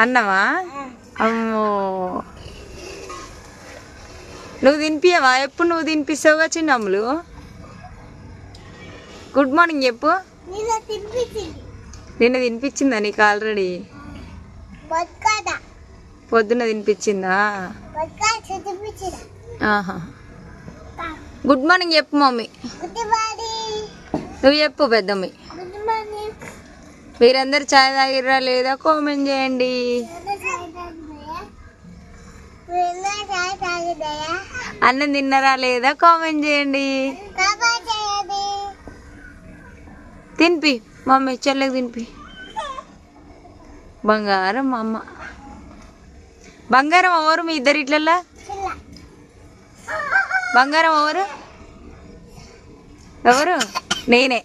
అన్నమా? అమ్మో, నువ్వు తినిపియవా? ఎప్పుడు నువ్వు తినిపిస్తావుగా చిన్నమ్ములు. గుడ్ మార్నింగ్ చెప్పు. నిన్న తినిపించిందా నీకు ఆల్రెడీ? పొద్దున్న తినిపించిందా? ఆహా. గుడ్ మార్నింగ్ చెప్పు మమ్మీ. నువ్వు చెప్పు పెద్దమ్మి. మీరందరు చాయ్ తాగిర్రా లేదా కామెంట్ చేయండి. అన్నం తిన్నారా లేదా కామెంట్ చేయండి. తినిపి మమ్మీ, చెల్లెకి తినిపి. బంగారం మా అమ్మ. బంగారం ఎవరు మీ ఇద్దరు ఇట్లల్లా? బంగారం ఎవరు? ఎవరు? నేనే.